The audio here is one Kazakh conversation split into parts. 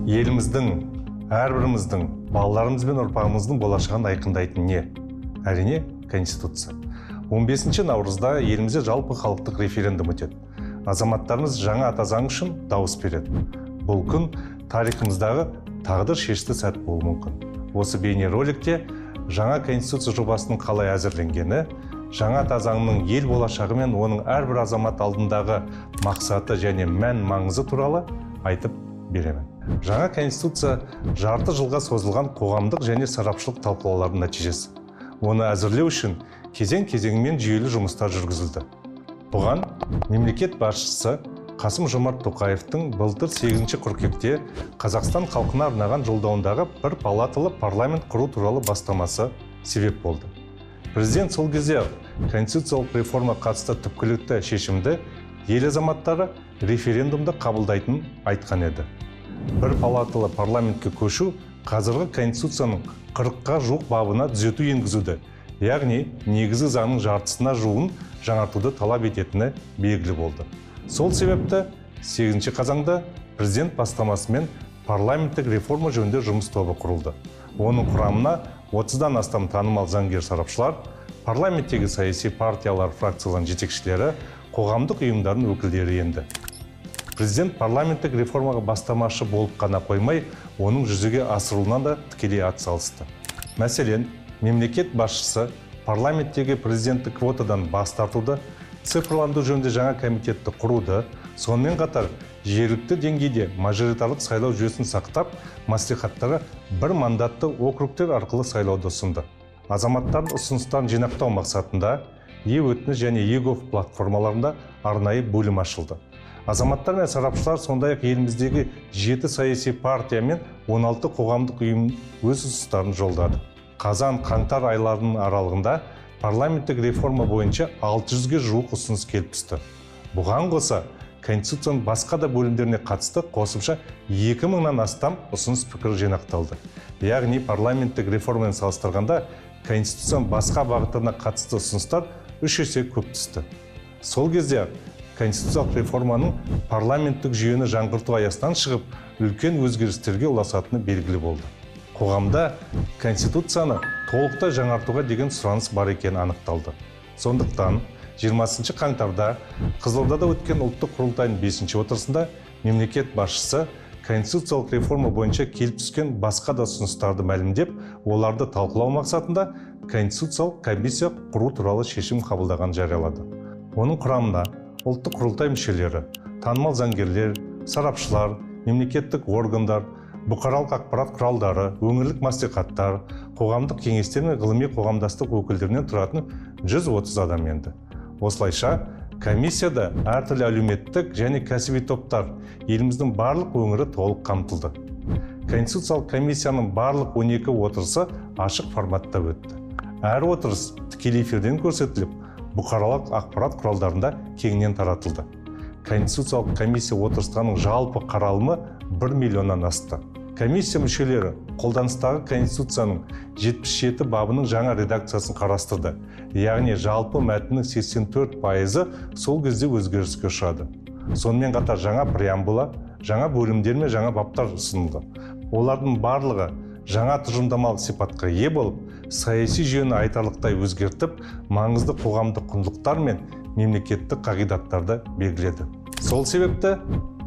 еліміздің, әрбіріміздің, балаларымыз бен ұрпағымыздың болашағын айқындайтын не? Әрине, Конституция. 15 наурызда елімізде жалпы халықтық референдум өтеді. Азаматтарымыз жаңа ата заң үшін дауыс береді. Бұл күн тарихымыздағы тағдыр шешті сәт болуы мүмкін. Осы бейнероликте жаңа Конституция жобасының қалай әзірленгені, жаңа ата заңның ел болашағы мен оның әрбір азамат алдындағы мақсаты және мән маңызы туралы айтып беремін. Жаңа Конституция жарты жылға созылған қоғамдық және сарапшылық талқылаулардың нәтижесі. Оны әзірлеу үшін кезең-кезеңмен жүйелі жұмыстар жүргізілді. Бұған мемлекет басшысы Қасым-Жомарт Тоқаевтың былтыр 8 қыркүйекте Қазақстан халқына арнаған жолдауындағы бір палаталы парламент құру туралы бастамасы себеп болды. Президент сол кезде конституциялық реформа қатысты түпкілікті шешімді ел азаматтары референдумда қабылдайтынын айтқан еді. Бір палаталы парламентке көшу қазіргі конституцияның 40-қа жуық бабына түзету енгізуді, яғни негізгі заңның жартысына жуығын жаңартуды талап ететіні белгілі болды. Сол себепті 8 қазанда президент бастамасымен парламенттік реформа жөнінде жұмыс тобы құрылды. Оның құрамына 30-дан астам танымал заңгер сарапшылар, парламенттегі саяси партиялар фракцияларының жетекшілері, қоғамдық ұйымдардың өкілдері енді. Президент парламенттік реформаға бастамашы болып қана қоймай, оның жүзеге асырылуына да тікелей атсалысты. Мәселен, мемлекет басшысы парламенттегі президенттік квотадан бас тартуды, цифрландыру жөнінде жаңа комитетті құруды, сонымен қатар жергілікті деңгейде мажоритарлық сайлау жүйесін сақтап, мәслихаттарға бір мандатты округтер арқылы сайлауды ұсынды. Азаматтардың ұсыныстарын жинақтау мақсатында e-өтініш және e-gov платформаларында арнайы бөлім ашылды. Азаматтар мен сарапшылар сондай-ақ еліміздегі 7 саяси партия мен 16 қоғамдық ұйым өз ұсыныстарын жолдады. Қазан-қаңтар айларының аралығында парламенттік реформа бойынша 600-ге жуық ұсыныс келіп түсті. Бұған қоса, Конституцияның басқа да бөлімдеріне қатысты қосымша 2000-нан астам ұсыныс пікір жинақталды. Яғни парламенттік реформамен салыстырғанда Конституцияның басқа бағыттарына қатысты ұсыныстар 3 есе көп түсті. Сол кезде конституциялық реформаның парламенттік жүйені жаңғырту аясынан шығып, үлкен өзгерістерге ұласатыны белгілі болды. Қоғамда Конституцияны толықтай жаңартуға деген сұраныс бар екені анықталды. Сондықтан 20 қаңтарда Қызылордада өткен ұлттық құрылтайының 5 отырысында мемлекет басшысы конституциялық реформа бойынша келіп түскен басқа да ұсыныстарды мәлімдеп, оларды талқылау мақсатында конституциялық комиссия құру туралы шешім қабылдаған жариялады. Оның құрамына ұлттық құрылтай мүшелері, танымал заңгерлер, сарапшылар, мемлекеттік органдар, бұқаралық ақпарат құралдары, өңірлік мәслихаттар, қоғамдық кеңестер мен ғылыми қоғамдастық өкілдерінен тұратын 130 адам енді. Осылайша, комиссияда әртүрлі әлеуметтік және кәсіби топтар, еліміздің барлық өңірі толық қамтылды. Конституциялық комиссияның барлық 12 отырысы ашық форматта өтті. Әр отырыс тікелей эфирден көрсетіліп, бұқаралық ақпарат құралдарында кеңінен таратылды. Конституциялық комиссия отырыстарының жалпы қаралымы 1 миллионнан асты. Комиссия мүшелері қолданыстағы Конституцияның 77 бабының жаңа редакциясын қарастырды. Яғни жалпы мәтіннің 84% сол кезде өзгеріске ұшырады. Сонымен қатар жаңа преамбула, жаңа бөлімдер мен жаңа баптар ұсынылды. Олардың барлығы жаңа тұжырымдамалық сипатқа ие болып, саяси жүйені айтарлықтай өзгертіп, маңызды қоғамдық құндылықтар мен мемлекеттік қағидаттарды белгіледі. Сол себепті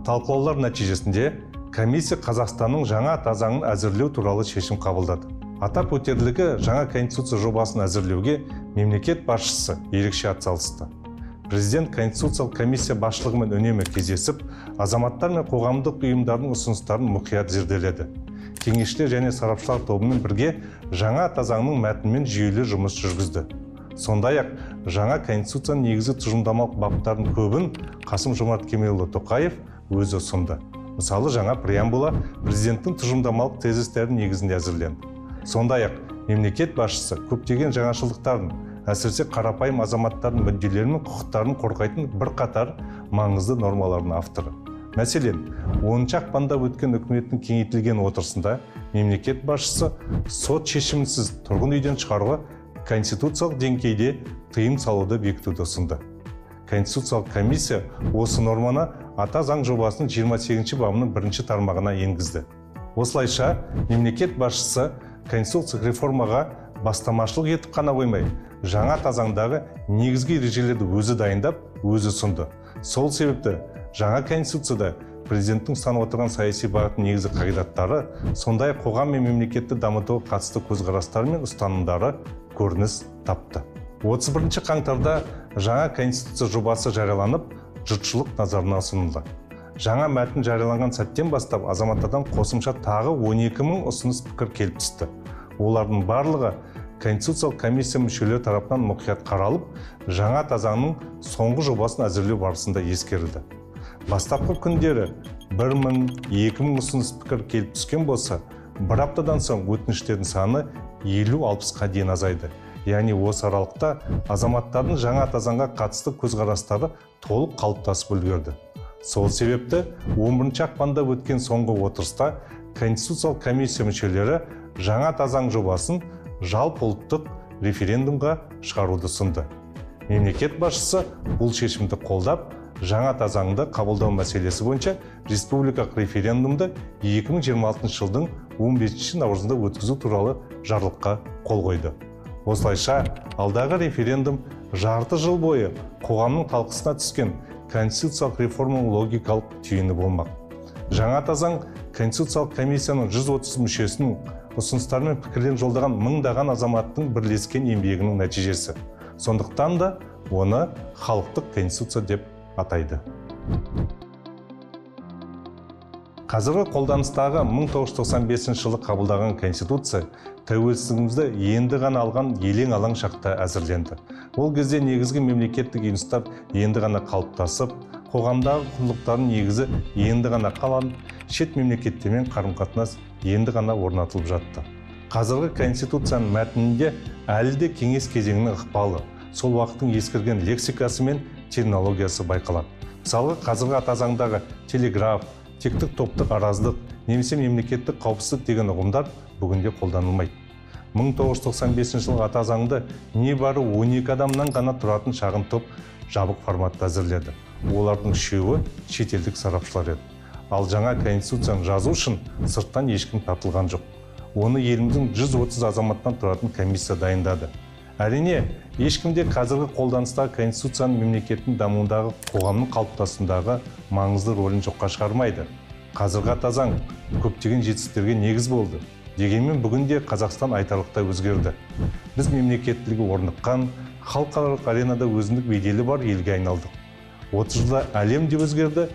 талқылаулар нәтижесінде комиссия Қазақстанның жаңа ата заңын әзірлеу туралы шешім қабылдады. Атап өтерлігі, жаңа конституция жобасын әзірлеуге мемлекет басшысы ерекше атсалысты. Президент конституциялық комиссия басшылығымен үнемі кездесіп, азаматтар мен қоғамдық ұйымдардың ұсыныстарын мұқият зерделеді. Кеңесшілер және сарапшылар тобымен бірге жаңа ата заңның мәтінімен жүйелі жұмыс жүргізді. Сондай-ақ жаңа конституцияның негізгі тұжырымдамалық баптардың көбін Қасым-Жомарт Кемелұлы Тоқаев өзі ұсынды. Мысалы, жаңа преамбула президенттің тұжырымдамалық тезистерінің негізінде әзірленді. Сондай-ақ мемлекет басшысы көптеген жаңашылдықтарын, әсіресе қарапайым азаматтардың мүдделері мен құқықтарын қорғайтын бірқатар маңызды нормалардың авторы. Мәселен, 10 ақпанда өткен үкіметтің кеңейтілген отырысында мемлекет басшысы сот шешімінсіз тұрғын үйден шығаруға конституциялық деңгейде тыйым салуды бекітуді ұсынды. Конституциялық комиссия осы норманы ата заң жобасының 28 бабының 1 тармағына енгізді. Осылайша мемлекет басшысы конституциялық реформаға бастамашылық етіп қана қоймай, жаңа тазаңдағы негізгі ережелерді өзі дайындап, өзі ұсынды. Сол себепті жаңа конституцияда президенттің ұстанып отырған саяси бағыттың негізгі қағидаттары, сондай қоғам мен мемлекетті дамытуға қатысты көзқарастары мен ұстанымдары көрініс тапты. 31 қаңтарда жаңа конституция жобасы жарияланып, жұртшылық назарына ұсынылды. Жаңа мәтін жарияланған сәттен бастап азаматтардан қосымша тағы 12 мың ұсыныс пікір келіп түсті. Олардың барлығы Конституциялық комиссия мүшелері тарапынан мұқият қаралып, жаңа тазаңның соңғы жобасын әзірлеу барысында ескерілді. Бастапқы күндері 1000-2000 ұсыныс пікір келіп түскен болса, бір аптадан соң өтініштердің саны 50-60-қа дейін азайды. Яғни осы аралықта азаматтардың жаңа тазаңға қатысты көзқарастары толық қалыптасып үлгерді. Сол себепті 11 ақпанда өткен соңғы отырыста Конституциялық комиссия мүшелері жаңа тазаң жобасын жалпы ұлттық референдумға шығаруды ұсынды. Мемлекет басшысы бұл шешімді қолдап, жаңа тазаңды қабылдау мәселесі бойынша республикалық референдумды 2026 жылдың 15 наурызында өткізу туралы жарлыққа қол қойды. Осылайша, алдағы референдум жарты жыл бойы қоғамның талқысына түскен конституциялық реформаның логикалық түйіні болмақ. Жаңа тазаң Конституциялық комиссияның 130 мүшесінің ұсыныстары мен пікірлерін жолдаған мыңдаған азаматтың бірлескен еңбегінің нәтижесі. Сондықтан да оны халықтық конституция деп атайды. Қазіргі қолданыстағы 1995 жылы қабылдаған конституция тәуелсіздігімізді енді ғана алған елең алаң шақта әзірленді. Ол кезде негізгі мемлекеттік институттар енді ғана қалыптасып, қоғамдағы құндылықтардың негізі енді ғана қаланып, шет мемлекеттермен қарым-қатынас енді ғана орнатылып жатты. Қазіргі конституцияның мәтінінде әлі де кеңес кезеңінің ықпалы, сол уақыттың ескірген лексикасы мен терминологиясы байқалады. Мысалы, қазіргі атазаңдағы телеграф, тектік топтық араздық, немесе мемлекеттік қауіпсіздік деген ұғымдар бүгінде қолданылмайды. 1995 жылғы атазаңды небары 12 адамнан ғана тұратын шағын топ жабық форматта әзірледі. Олардың үшеуі шетелдік сарапшылар еді. Ал жаңа конституцияны жазу үшін сырттан ешкім тартылған жоқ. Оны еліміздің 130 азаматтан тұратын комиссия дайындады. Әрине, ешкімде қазіргі қолданыстағы конституцияның мемлекеттің дамуындағы қоғамның қалыптасуындағы маңызды рөлін жоққа шығармайды. Қазіргі атазаң көптеген жетістіктерге негіз болды. Дегенмен бүгінде Қазақстан айтарлықтай өзгерді. Біз мемлекеттілігі орныққан, халықаралық аренада өзіндік беделі бар елге айналдық. 30 жылда әлем де өзгерді,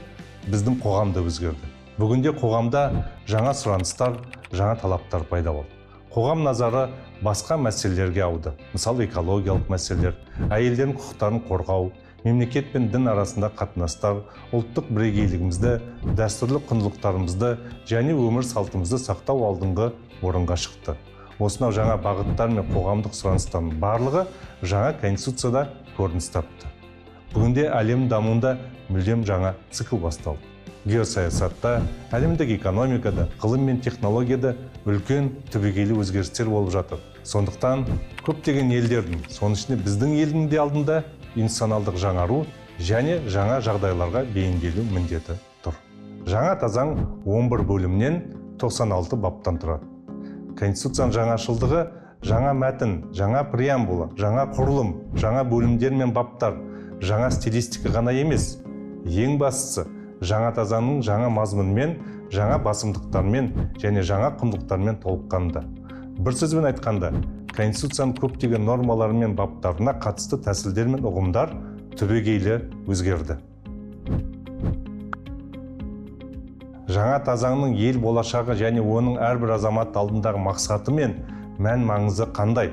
біздің қоғам да өзгерді. Бүгінде қоғамда жаңа сұраныстар, жаңа талаптар пайда болды. Қоғам назары басқа мәселелерге ауды. Мысалы, экологиялық мәселелер, әйелдердің құқықтарын қорғау, мемлекет пен дін арасында қатынастар, ұлттық бірегейлігімізді, дәстүрлі құндылықтарымызды және өмір салтымызды сақтау алдыңғы орынға шықты. Осынау жаңа бағыттар мен қоғамдық сұраныстардың барлығы жаңа конституцияда көрініс тапты. Бүгінде әлем дамуында мүлдем жаңа цикл басталды. Геосаясатта, әлемдік экономикада, ғылым мен технологияда үлкен түбегейлі өзгерістер болып жатыр. Сондықтан көптеген елдердің, соның ішінде біздің елдің де алдында институционалдық жаңару және жаңа жағдайларға бейімделу міндеті тұр. Жаңа тазаң 11 бөлімнен 96 баптан тұрады. Конституцияның жаңашылдығы жаңа мәтін, жаңа преамбула, жаңа құрылым, жаңа бөлімдер мен баптар, жаңа стилистика ғана емес. Ең бастысы, жаңа тазаңның жаңа мазмұнымен, жаңа басымдықтармен және жаңа құндылықтармен толыққанды. Бір сөзбен айтқанда, Конституцияның көптеген нормалары мен баптарына қатысты тәсілдер мен ұғымдар түбегейлі өзгерді. Жаңа тазаңның ел болашағы және оның әрбір азамат алдындағы мақсаты мен мән маңызы қандай?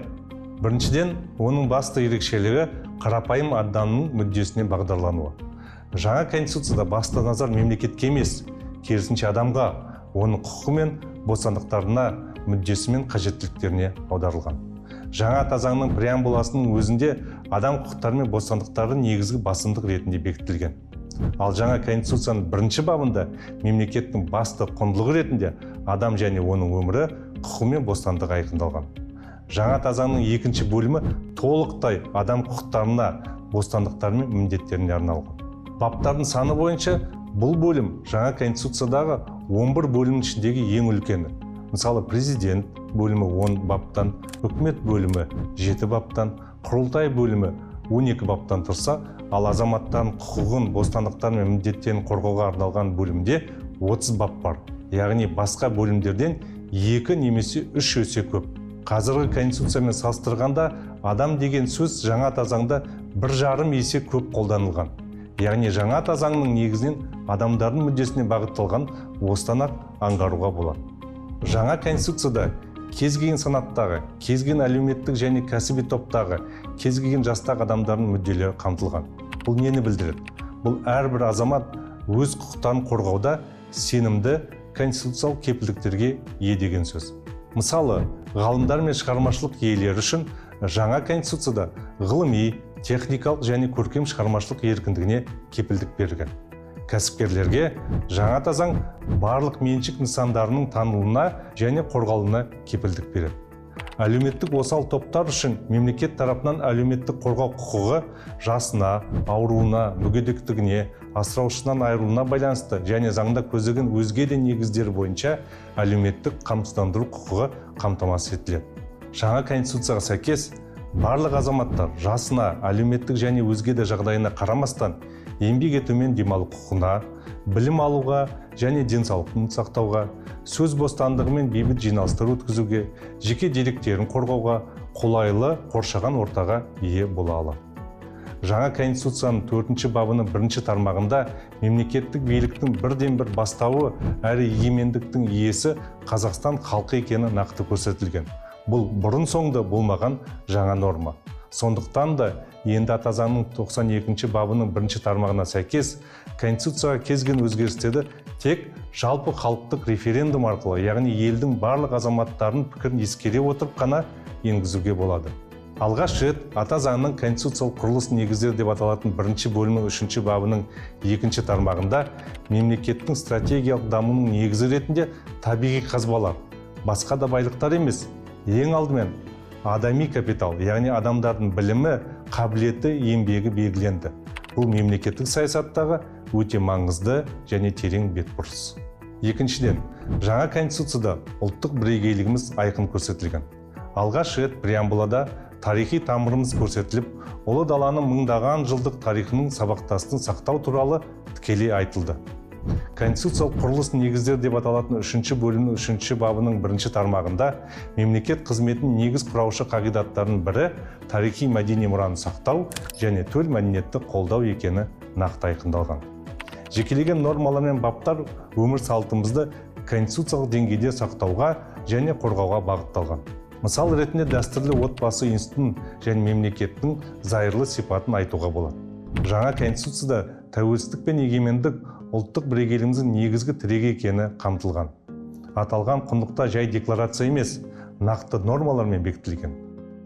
Біріншіден, оның басты ерекшелігі қарапайым адамның мүддесіне бағдарлануы. Жаңа конституцияда басты назар мемлекетке емес, керісінше адамға, оның құқығы мен бостандықтарына, мүддесі мен қажеттіліктеріне аударылған. Жаңа тазаңның преамбуласының өзінде адам құқықтары мен бостандықтары негізгі басымдық ретінде бекітілген. Ал жаңа конституцияның бірінші бабында мемлекеттің басты құндылығы ретінде адам және оның өмірі, құқығы мен бостандығы айқындалған. Жаңа тазаңның екінші бөлімі толықтай адам құқықтарына, бостандықтары мен міндеттеріне арналған. Баптардың саны бойынша Бұл бөлім жаңа конституциядағы 11 бөлімнің ішіндегі ең үлкені. Мысалы, президент бөлімі 10 баптан, үкімет бөлімі 7 баптан, құрылтай бөлімі 12 баптан тұрса, ал азаматтардың құқығын, бостандықтары мен міндеттерін қорғауға арналған бөлімде 30 бап бар. Яғни басқа бөлімдерден 2 немесе 3 есе көп. Қазіргі конституциямен салыстырғанда адам деген сөз жаңа ата заңда 1,5 есе көп қолданылған. Яғни жаңа ата заңның негізінен адамдардың мүддесіне бағытталған осыдан аңғаруға болады. Жаңа конституцияда кез келген санаттағы, кез келген әлеуметтік және кәсіби топтағы, кез келген жастағы адамдардың мүдделері қамтылған. Бұл нені білдіреді? Бұл әрбір азамат өз құқықтарын қорғауда сенімді конституциялық кепілдіктерге ие деген сөз. Мысалы, ғалымдар мен шығармашылық иелері үшін жаңа конституцияда ғылыми, техникалық және көркем шығармашылық еркіндігіне кепілдік берілген. Кәсіпкерлерге жаңа ата заң барлық меншік нысандарының танылуына және қорғалуына кепілдік береді. Әлеуметтік осал топтар үшін мемлекет тарапынан әлеуметтік қорғау құқығы жасына, ауруына, мүгедектігіне, асыраушысынан айырылуына байланысты және заңда көзделген өзге де негіздер бойынша әлеуметтік қамсыздандыру құқығы қамтамасыз етіледі. Жаңа конституцияға сәйкес барлық азаматтар жасына, әлеуметтік және өзге де жағдайына қарамастан еңбек етумен демалу құқығына, білім алуға және денсаулығын сақтауға, сөз бостандығы мен бейбіт жиналыстар өткізуге, жеке деректерін қорғауға, қолайлы қоршаған ортаға ие бола алады. Жаңа конституцияның 4 бабының 1 тармағында мемлекеттік биліктің бірден-бір бастауы әрі егемендіктің иесі Қазақстан халқы екені нақты көрсетілген. Бұл бұрын соңды болмаған жаңа норма. Сондықтан да енді ата заңның 92 бабының 1 тармағына сәйкес конституцияға кез келген өзгерістерді тек жалпы халықтық референдум арқылы, яғни елдің барлық азаматтарының пікірін ескере отырып қана енгізуге болады. Алғаш рет ата заңның конституциялық құрылыс негіздері деп аталатын 1 бөлімнің 3 бабының 2 тармағында мемлекеттің стратегиялық дамуының негізі ретінде табиғи қазбалар, басқа да байлықтар емес, ең алдымен адами капитал, яғни адамдардың білімі, қабілеті, еңбегі белгіленді. Бұл мемлекеттік саясаттағы өте маңызды және терең бетбұрыс. Екіншіден, жаңа конституцияда ұлттық бірегейлігіміз айқын көрсетілген. Алғаш рет преамбулада тарихи тамырымыз көрсетіліп, ұлы даланың мыңдаған жылдық тарихының сабақтастығын сақтау туралы тікелей айтылды. Конституциялық құрылыс негіздері деп аталатын 3 бөлімнің 3 бабының 1 тармағында мемлекет қызметінің негіз құраушы қағидаттарының бірі тарихи мәдени мұраны сақтау және төл мәдениетті қолдау екені нақты айқындалған. Жекелеген нормалар мен баптар өмір салтымызды конституциялық деңгейде сақтауға және қорғауға бағытталған. Мысал ретінде дәстүрлі отбасы институтын және мемлекеттің зайырлы сипатын айтуға болады. Жаңа конституцияда тәуелсіздік пен егемендік ұлттық бірегейлігіміздің негізгі тірегі екені қамтылған. Аталған құндылықта жай декларация емес, нақты нормалармен бекітілген.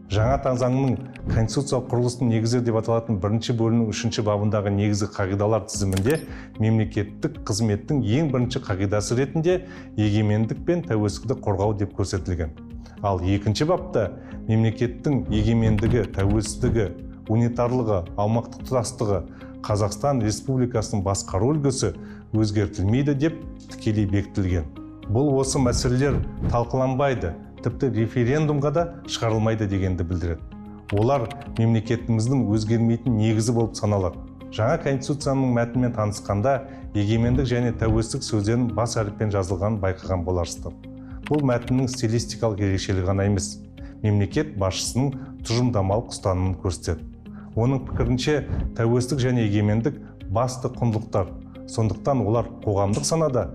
Жаңа ата заңның конституциялық құрылыстың негіздері деп аталатын 1 бөлімнің 3 бабындағы негізгі қағидалар тізімінде мемлекеттік қызметтің ең бірінші қағидасы ретінде егемендік пен тәуелсіздікті қорғау деп көрсетілген. Ал 2 бапта мемлекеттің егемендігі, тәуелсіздігі, унитарлығы, аумақтық тұтастығы, Қазақстан Республикасының басқару үлгісі өзгертілмейді деп тікелей бекітілген. Бұл осы мәселелер талқыланбайды, тіпті референдумға да шығарылмайды дегенді білдіреді. Олар мемлекетіміздің өзгермейтін негізі болып саналады. Жаңа конституцияның мәтінімен танысқанда егемендік және тәуелсіздік сөздерін бас әріппен жазылған байқаған боларсыздар. Бұл мәтіннің стилистикалық ерекшелігі ғана емес, мемлекет басшысының тұжырымдамалық ұстанымын көрсетеді. Оның пікірінше тәуелсіздік және егемендік басты құндылықтар. Сондықтан олар қоғамдық санада